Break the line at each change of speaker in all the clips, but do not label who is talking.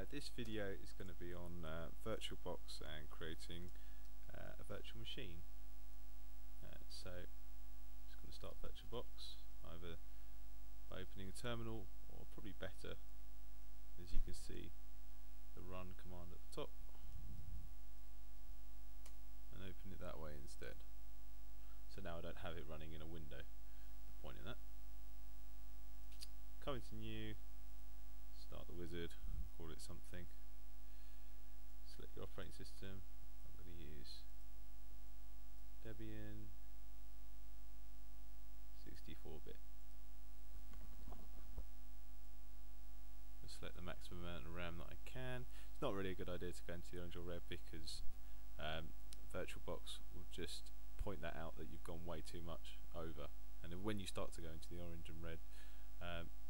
This video is going to be on VirtualBox and creating a virtual machine. So I'm just going to start VirtualBox either by opening a terminal, or probably better, as you can see, the run command at the top, and open it that way instead. So now I don't have it running in a window. The point in that. Come into new, start the wizard, call it something, select your operating system. I'm going to use Debian 64-bit. Select the maximum amount of RAM that I can. It's not really a good idea to go into the orange or red, because VirtualBox will just point that out that you've gone way too much over, and then when you start to go into the orange and red,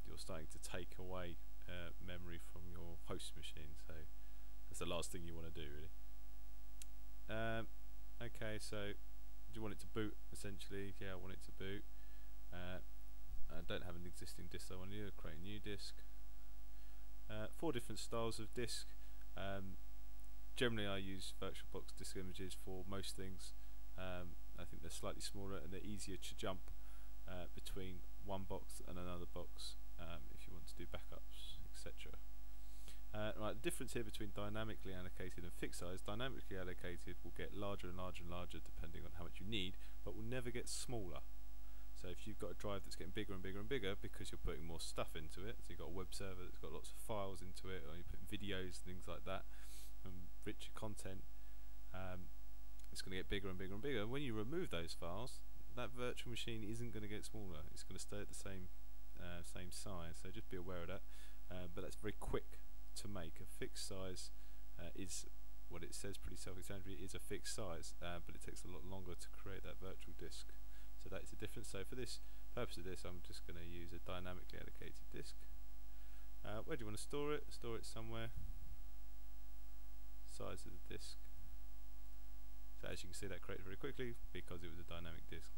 you're starting to take away memory from your host machine, so that's the last thing you want to do, really. Okay, so do you want it to boot, essentially? Yeah, I want it to boot. I don't have an existing disk, so I want to create a new disk. 4 different styles of disk. Generally I use VirtualBox disk images for most things. I think they're slightly smaller and they're easier to jump between one box and another box if you want to do backups, etc. Right, the difference here between dynamically allocated and fixed size: dynamically allocated will get larger and larger and larger depending on how much you need, but will never get smaller. So if you've got a drive that's getting bigger and bigger and bigger because you're putting more stuff into it, so you've got a web server that's got lots of files into it, or you're putting videos, things like that, and richer content, it's going to get bigger and bigger and bigger. When you remove those files, that virtual machine isn't going to get smaller. It's going to stay at the same size. So just be aware of that. But that's very quick to make. A fixed size is what it says, pretty self-explanatory. It is a fixed size, but it takes a lot longer to create that virtual disk. So that is the difference. So for this purpose of this, I'm just going to use a dynamically allocated disk. Where do you want to store it? Store it somewhere. Size of the disk. So as you can see, that created very quickly because it was a dynamic disk.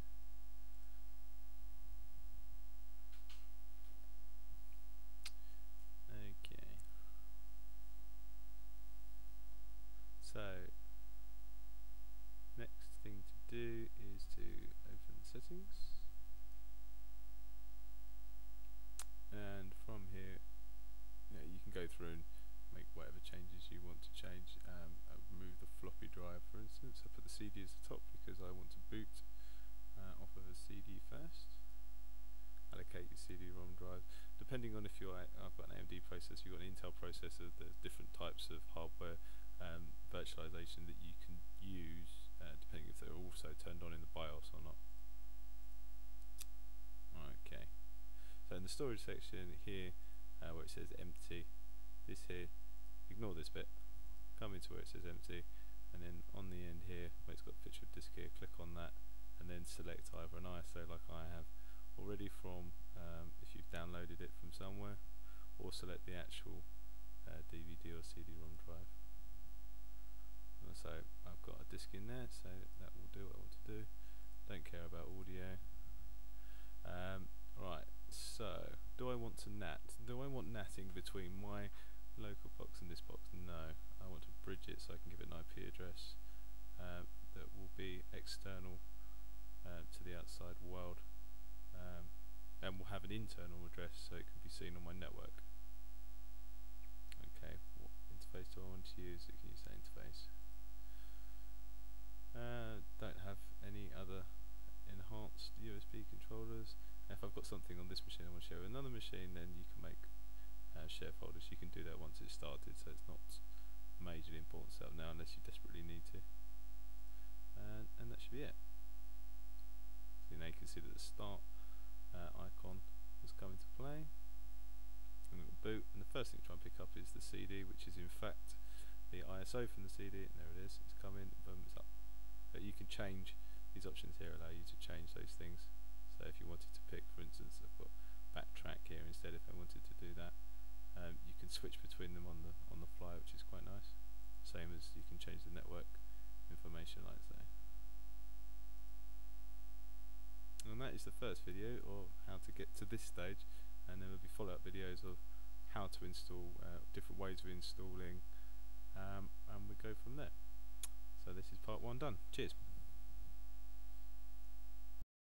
Okay. So next thing to do is to open the settings, and from here, you can go through and make whatever changes you want to change. Remove the floppy drive, for instance. I put the CD as the top because I want to boot off of a CD first. Allocate your CD-ROM drive. Depending on if you're, I've got an AMD processor, you've got an Intel processor, there's different types of hardware virtualization that you can use, depending if they're also turned on in the BIOS or not. Okay, so in the storage section here, where it says empty, this here, ignore this bit, come into where it says empty, and then on the end here, where it's got the picture of disk here, click on that, and then select either an ISO like I have already from, if you've downloaded it from somewhere, or select the actual DVD or CD-ROM drive. So I've got a disk in there, so that will do what I want to do. Don't care about audio. Right, so do I want to NAT? Do I want NATing between my local box and this box? No, I want to bridge it so I can give it an IP address that will be external to the outside world, and will have an internal address so it can be seen on my network. Okay, what interface do I want to use? You can use that interface. Don't have any other enhanced USB controllers. If I've got something on this machine I want to share with another machine, then you can make share folders. You can do that once it's started, so it's not majorly important to set up now unless you desperately need to. And that should be it. So now you can see that the start icon has come into play. And it'll boot, and the first thing to try and pick up is the CD, which is in fact the ISO from the CD, and there it is. It's come in, boom, it's up. But you can change these options here, allow you to change those things. So if you wanted to pick, for instance, I've got backtrack here instead. If I wanted to do that, you can switch between them on the fly, which is quite nice. Same as you can change the network information, like so. And that is the first video of how to get to this stage, and there will be follow-up videos of how to install different ways of installing, and we go from there. So this is part 1 done. Cheers.